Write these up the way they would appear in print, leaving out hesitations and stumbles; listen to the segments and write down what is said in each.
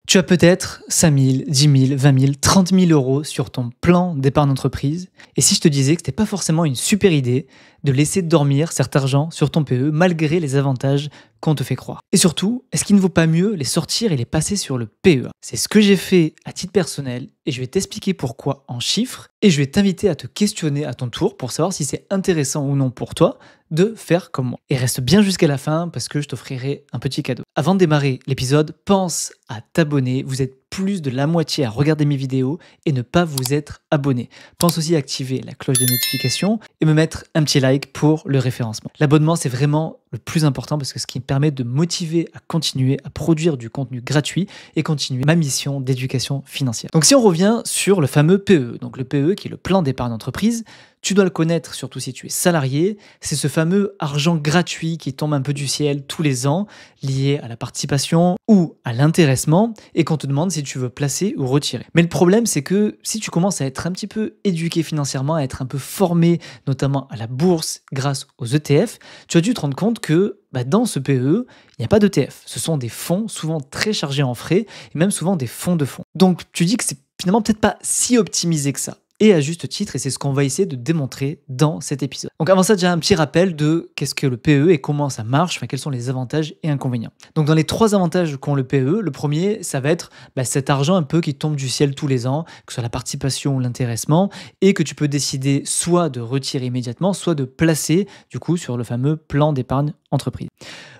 Tu as peut-être 5 000, 10 000, 20 000, 30 000 euros sur ton plan d'épargne entreprise. Et si je te disais que ce n'était pas forcément une super idée de laisser dormir cet argent sur ton PE malgré les avantages qu'on te fait croire. Et surtout, est-ce qu'il ne vaut pas mieux les sortir et les passer sur le PEA? C'est ce que j'ai fait à titre personnel et je vais t'expliquer pourquoi en chiffres et je vais t'inviter à te questionner à ton tour pour savoir si c'est intéressant ou non pour toi de faire comme moi. Et reste bien jusqu'à la fin parce que je t'offrirai un petit cadeau. Avant de démarrer l'épisode, pense à t'abonner. Vous êtes plus de la moitié à regarder mes vidéos et ne pas vous être abonné. Pense aussi à activer la cloche des notifications et me mettre un petit like pour le référencement. L'abonnement, c'est vraiment le plus important parce que ce qui me permet de motiver à continuer à produire du contenu gratuit et continuer ma mission d'éducation financière. Donc si on revient sur le fameux PE, donc le PE qui est le plan d'épargne d'entreprise, tu dois le connaître surtout si tu es salarié, c'est ce fameux argent gratuit qui tombe un peu du ciel tous les ans lié à la participation ou à l'intéressement et qu'on te demande si tu veux placer ou retirer. Mais le problème c'est que si tu commences à être un petit peu éduqué financièrement, à être un peu formé notamment à la bourse grâce aux ETF, tu as dû te rendre compte que dans ce PE, il n'y a pas d'ETF. Ce sont des fonds souvent très chargés en frais et même souvent des fonds de fonds. Donc tu dis que c'est finalement peut-être pas si optimisé que ça. Et à juste titre, et c'est ce qu'on va essayer de démontrer dans cet épisode. Donc avant ça, déjà un petit rappel de qu'est-ce que le PE et comment ça marche, enfin, quels sont les avantages et inconvénients. Donc dans les 3 avantages qu'ont le PE, le premier, ça va être cet argent un peu qui tombe du ciel tous les ans, que ce soit la participation ou l'intéressement, et que tu peux décider soit de retirer immédiatement, soit de placer du coup sur le fameux plan d'épargne entreprise.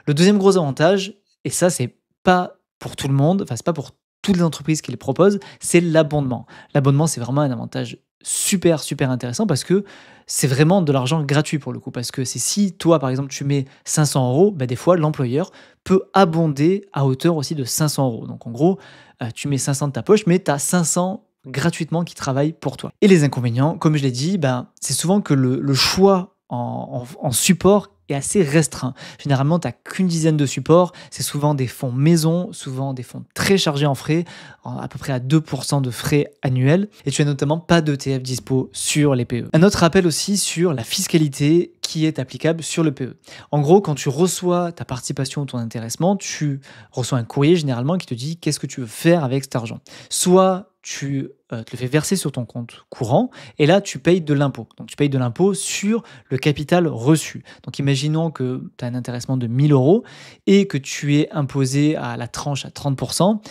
Le deuxième gros avantage, et ça c'est pas pour tout le monde, enfin c'est pas pour toutes les entreprises qui le proposent, c'est l'abondement. L'abondement, c'est vraiment un avantage super intéressant parce que c'est vraiment de l'argent gratuit pour le coup. Parce que c'est si toi, par exemple, tu mets 500 euros, des fois, l'employeur peut abonder à hauteur aussi de 500 euros. Donc en gros, tu mets 500 de ta poche, mais tu as 500 gratuitement qui travaillent pour toi. Et les inconvénients, comme je l'ai dit, c'est souvent que le choix en support est assez restreint. Généralement, tu n'as qu'une dizaine de supports. C'est souvent des fonds maison, souvent des fonds très chargés en frais, à peu près à 2% de frais annuels. Et tu n'as notamment pas d'ETF dispo sur les PE. Un autre rappel aussi sur la fiscalité qui est applicable sur le PE. En gros, quand tu reçois ta participation ou ton intéressement, tu reçois un courrier généralement qui te dit qu'est-ce que tu veux faire avec cet argent. Soit tu te le fais verser sur ton compte courant et là, tu payes de l'impôt. Donc, tu payes de l'impôt sur le capital reçu. Donc, imaginons que tu as un intéressement de 1 000 euros et que tu es imposé à la tranche à 30%,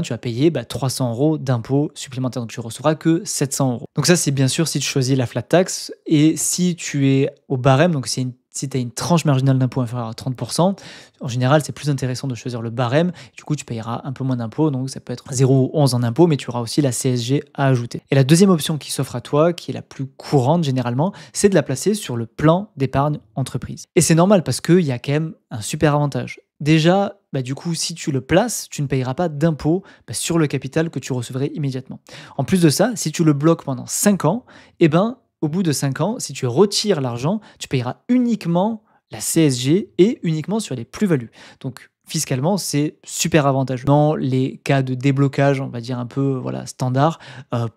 tu vas payer 300 euros d'impôt supplémentaire. Donc, tu ne recevras que 700 euros. Donc, ça, c'est bien sûr si tu choisis la flat tax et si tu es au barème, donc si tu as une tranche marginale d'impôt inférieure à 30%, en général, c'est plus intéressant de choisir le barème. Du coup, tu payeras un peu moins d'impôts, donc ça peut être 0,11 en impôts, mais tu auras aussi la CSG à ajouter. Et la deuxième option qui s'offre à toi, qui est la plus courante généralement, c'est de la placer sur le plan d'épargne entreprise. Et c'est normal parce qu'il y a quand même un super avantage. Déjà, du coup, si tu le places, tu ne payeras pas d'impôt sur le capital que tu recevrais immédiatement. En plus de ça, si tu le bloques pendant 5 ans, au bout de 5 ans, si tu retires l'argent, tu payeras uniquement la CSG et uniquement sur les plus-values. Donc, fiscalement, c'est super avantageux. Dans les cas de déblocage, on va dire un peu standard,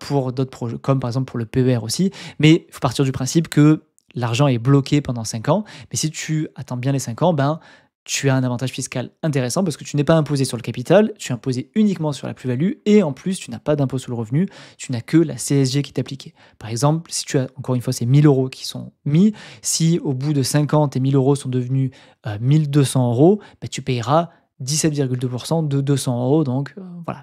pour d'autres projets, comme par exemple pour le PER aussi, mais il faut partir du principe que l'argent est bloqué pendant 5 ans, mais si tu attends bien les 5 ans, tu as un avantage fiscal intéressant parce que tu n'es pas imposé sur le capital, tu es imposé uniquement sur la plus-value et en plus, tu n'as pas d'impôt sur le revenu, tu n'as que la CSG qui est appliquée. Par exemple, si tu as, encore une fois, ces 1 000 euros qui sont mis, si au bout de 5 ans, tes 1 000 euros sont devenus 1 200 euros, tu payeras 17,2% de 200 euros, donc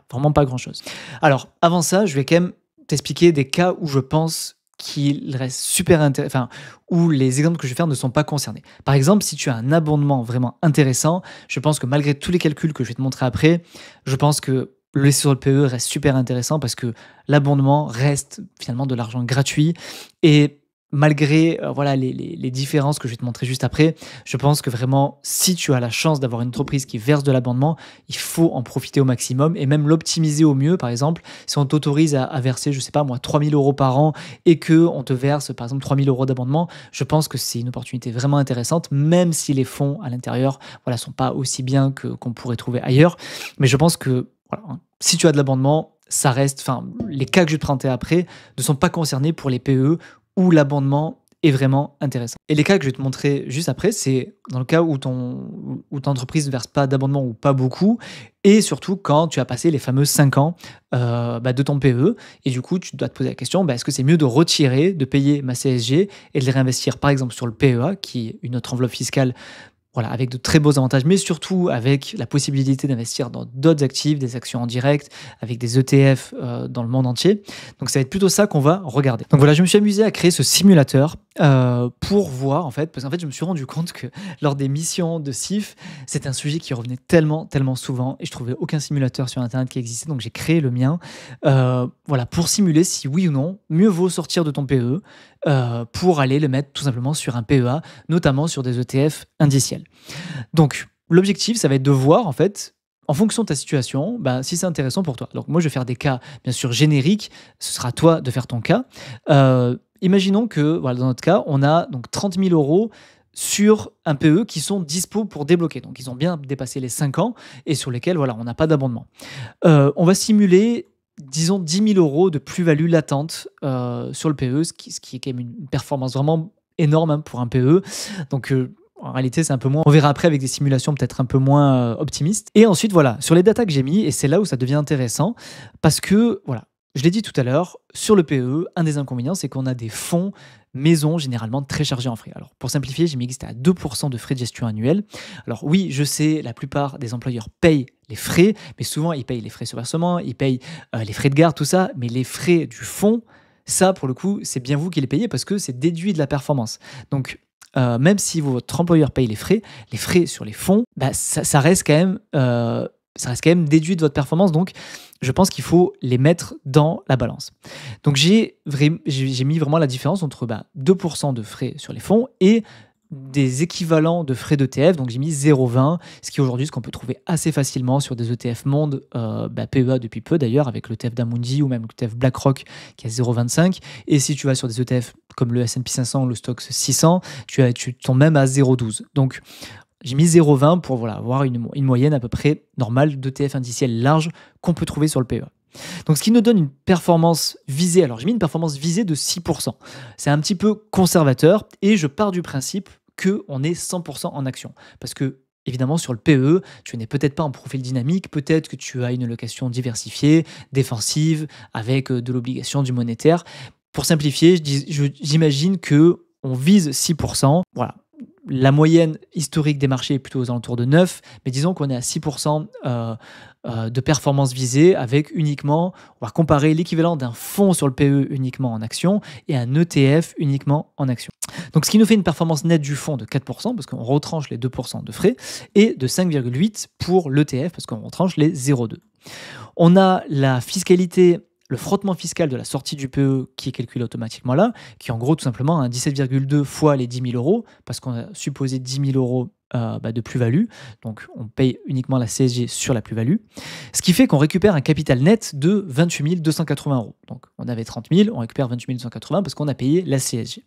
vraiment pas grand-chose. Alors, avant ça, je vais quand même t'expliquer des cas où je pense qu'il reste super intéressant, où les exemples que je vais faire ne sont pas concernés. Par exemple, si tu as un abondement vraiment intéressant, je pense que malgré tous les calculs que je vais te montrer après, je pense que le laisser sur le PE reste super intéressant parce que l'abondement reste finalement de l'argent gratuit et malgré les différences que je vais te montrer juste après, je pense que vraiment, si tu as la chance d'avoir une entreprise qui verse de l'abondement, il faut en profiter au maximum et même l'optimiser au mieux. Par exemple, si on t'autorise à verser, 3 000 euros par an et qu'on te verse, par exemple, 3 000 euros d'abondement, je pense que c'est une opportunité vraiment intéressante, même si les fonds à l'intérieur sont pas aussi bien qu'on pourrait trouver ailleurs. Mais je pense que si tu as de l'abondement, ça reste, les cas que je vais te présenter après ne sont pas concernés pour les PE où l'abondement est vraiment intéressant. Et les cas que je vais te montrer juste après, c'est dans le cas où ton entreprise ne verse pas d'abondement ou pas beaucoup, et surtout quand tu as passé les fameux 5 ans de ton PE, et du coup, tu dois te poser la question, est-ce que c'est mieux de retirer, de payer ma CSG et de les réinvestir par exemple sur le PEA, qui est une autre enveloppe fiscale, voilà, avec de très beaux avantages, mais surtout avec la possibilité d'investir dans d'autres actifs, des actions en direct, avec des ETF dans le monde entier. Donc ça va être plutôt ça qu'on va regarder. Donc voilà, je me suis amusé à créer ce simulateur pour voir, en fait, parce qu'en fait, je me suis rendu compte que lors des missions de CIF, c'était un sujet qui revenait tellement souvent, et je trouvais aucun simulateur sur Internet qui existait, donc j'ai créé le mien, voilà, pour simuler si oui ou non, mieux vaut sortir de ton PE pour aller le mettre tout simplement sur un PEA, notamment sur des ETF indiciels. Donc, l'objectif, ça va être de voir, en fait, en fonction de ta situation, si c'est intéressant pour toi. Donc, moi, je vais faire des cas, bien sûr, génériques. Ce sera à toi de faire ton cas. Imaginons que, voilà, dans notre cas, on a donc 30 000 euros sur un PE qui sont dispo pour débloquer. Donc, ils ont bien dépassé les 5 ans et sur lesquels, voilà, on n'a pas d'abondement. On va simuler, disons, 10 000 euros de plus-value latente sur le PE, ce qui est quand même une performance vraiment énorme pour un PE. Donc, en réalité, c'est un peu moins. On verra après avec des simulations peut-être un peu moins optimistes. Et ensuite, voilà, sur les datas que j'ai mis, et c'est là où ça devient intéressant, parce que, voilà, je l'ai dit tout à l'heure, sur le PE, un des inconvénients, c'est qu'on a des fonds maison généralement très chargés en frais. Alors, pour simplifier, j'ai mis que c'était à 2% de frais de gestion annuels. Alors oui, je sais, la plupart des employeurs payent les frais, mais souvent, ils payent les frais sur versement, ils payent les frais de garde, tout ça, mais les frais du fonds, ça, pour le coup, c'est bien vous qui les payez parce que c'est déduit de la performance. Donc, même si votre employeur paye les frais sur les fonds, ça reste quand même déduit de votre performance. Donc, je pense qu'il faut les mettre dans la balance. Donc, j'ai mis vraiment la différence entre 2% de frais sur les fonds et des équivalents de frais d'ETF. Donc, j'ai mis 0,20, ce qui est aujourd'hui ce qu'on peut trouver assez facilement sur des ETF monde, PEA depuis peu d'ailleurs, avec l'ETF d'Amundi ou même l'ETF BlackRock qui est à 0,25. Et si tu vas sur des ETF comme le S&P 500 ou le Stoxx 600, tu tombes même à 0,12. Donc, j'ai mis 0,20 pour avoir une moyenne à peu près normale d'ETF indiciel large qu'on peut trouver sur le PEA. Donc, ce qui nous donne une performance visée. Alors, j'ai mis une performance visée de 6%. C'est un petit peu conservateur et je pars du principe qu'on est 100% en action. Parce que, évidemment, sur le PE, tu n'es peut-être pas en profil dynamique, peut-être que tu as une allocation diversifiée, défensive, avec de l'obligation, du monétaire. Pour simplifier, j'imagine qu'on vise 6%. Voilà. La moyenne historique des marchés est plutôt aux alentours de 9, mais disons qu'on est à 6% de performance visée avec uniquement, on va comparer l'équivalent d'un fonds sur le PE uniquement en action et un ETF uniquement en action. Donc, ce qui nous fait une performance nette du fonds de 4%, parce qu'on retranche les 2% de frais, et de 5,8% pour l'ETF, parce qu'on retranche les 0,2%. On a la fiscalité, le frottement fiscal de la sortie du PE qui est calculé automatiquement là, qui est en gros tout simplement 17,2 fois les 10 000 euros, parce qu'on a supposé 10 000 euros de plus-value, donc on paye uniquement la CSG sur la plus-value, ce qui fait qu'on récupère un capital net de 28 280 euros. Donc on avait 30 000, on récupère 28 280 parce qu'on a payé la CSG.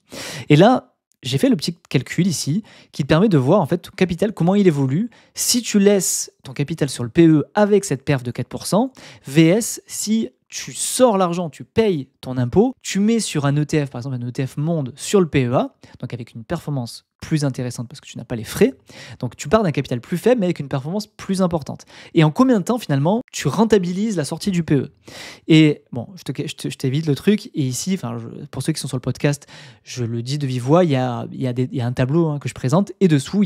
Et là, j'ai fait le petit calcul ici qui te permet de voir en fait ton capital, comment il évolue si tu laisses ton capital sur le PE avec cette perf de 4%, VS si tu sors l'argent, tu payes ton impôt, tu mets sur un ETF, par exemple un ETF monde sur le PEA, donc avec une performance plus intéressante parce que tu n'as pas les frais. Donc tu pars d'un capital plus faible mais avec une performance plus importante. Et en combien de temps finalement tu rentabilises la sortie du PE? Et bon, je t'évite le truc. Et ici, pour ceux qui sont sur le podcast, je le dis de vive voix, il y a un tableau que je présente et dessous,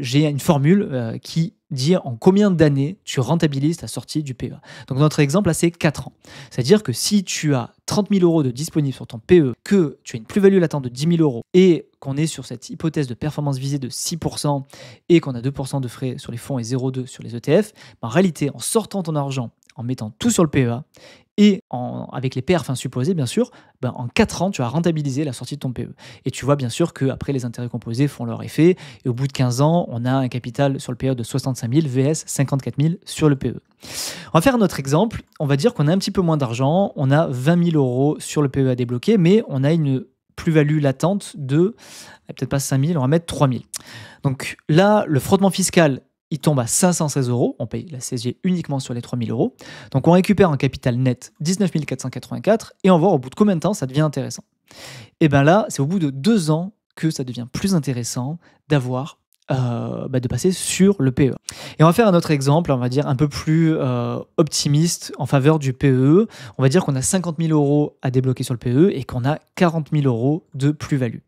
j'ai une formule qui dit en combien d'années tu rentabilises ta sortie du PEA. Donc notre exemple là, c'est 4 ans. C'est-à-dire que si tu as 30 000 euros de disponibles sur ton PE, que tu as une plus-value latente de 10 000 euros et qu'on est sur cette hypothèse de performance visée de 6% et qu'on a 2% de frais sur les fonds et 0,2 sur les ETF, en réalité, en sortant ton argent, en mettant tout sur le PEA et avec les perfs supposés, bien sûr, en 4 ans, tu as rentabilisé la sortie de ton PE. Et tu vois bien sûr qu'après, les intérêts composés font leur effet. Et au bout de 15 ans, on a un capital sur le PE de 65 000 vs 54 000 sur le PE. On va faire un autre exemple. On va dire qu'on a un petit peu moins d'argent. On a 20 000 euros sur le PE à débloquer, mais on a une plus-value latente de, peut-être pas 5 000, on va mettre 3 000. Donc là, le frottement fiscal, il tombe à 516 euros. On paye la CSG uniquement sur les 3 000 euros. Donc, on récupère un capital net 19 484 et on va voir au bout de combien de temps ça devient intéressant. Et ben là, c'est au bout de 2 ans que ça devient plus intéressant d'avoir, de passer sur le PEA. Et on va faire un autre exemple, on va dire un peu plus, optimiste en faveur du PEE. On va dire qu'on a 50 000 € à débloquer sur le PEE et qu'on a 40 000 € de plus-value.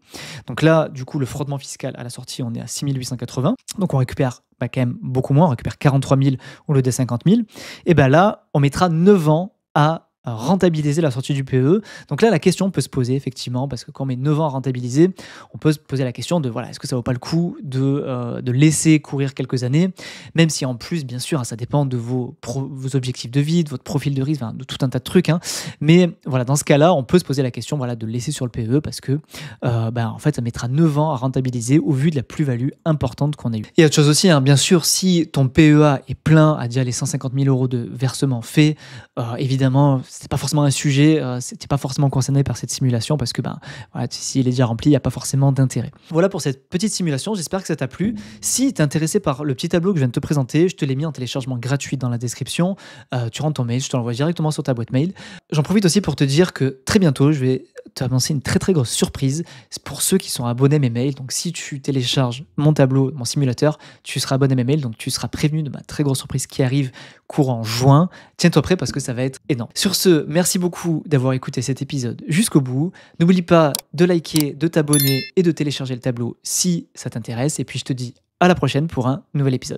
Donc là, du coup, le frottement fiscal à la sortie, on est à 6 880. Donc on récupère, quand même beaucoup moins, on récupère 43 000 au lieu des 50 000. Et ben là, on mettra 9 ans à rentabiliser la sortie du PEE. Donc là, la question peut se poser effectivement, parce que quand on met 9 ans à rentabiliser, on peut se poser la question de voilà, est-ce que ça vaut pas le coup de laisser courir quelques années, même si en plus, bien sûr, hein, ça dépend de vos objectifs de vie, de votre profil de risque, de tout un tas de trucs. Hein. Mais voilà, dans ce cas-là, on peut se poser la question voilà, de laisser sur le PEE parce que en fait, ça mettra 9 ans à rentabiliser au vu de la plus-value importante qu'on a eue. Et autre chose aussi, hein, bien sûr, si ton PEA est plein à déjà les 150 000 € de versement fait, évidemment, c'était pas forcément un sujet, c'était pas forcément concerné par cette simulation parce que voilà, s'il est déjà rempli, il n'y a pas forcément d'intérêt. Voilà pour cette petite simulation, j'espère que ça t'a plu. Si tu es intéressé par le petit tableau que je viens de te présenter, je te l'ai mis en téléchargement gratuit dans la description. Tu rentres ton mail, je te l'envoie directement sur ta boîte mail. J'en profite aussi pour te dire que très bientôt, je vais t'annoncer une très très grosse surprise. C'est pour ceux qui sont abonnés à mes mails. Donc si tu télécharges mon tableau, mon simulateur, tu seras abonné à mes mails, donc tu seras prévenu de ma très grosse surprise qui arrive courant juin. Tiens-toi prêt parce que ça va être énorme. Sur ce, merci beaucoup d'avoir écouté cet épisode jusqu'au bout. N'oublie pas de liker, de t'abonner et de télécharger le tableau si ça t'intéresse. Et puis je te dis à la prochaine pour un nouvel épisode.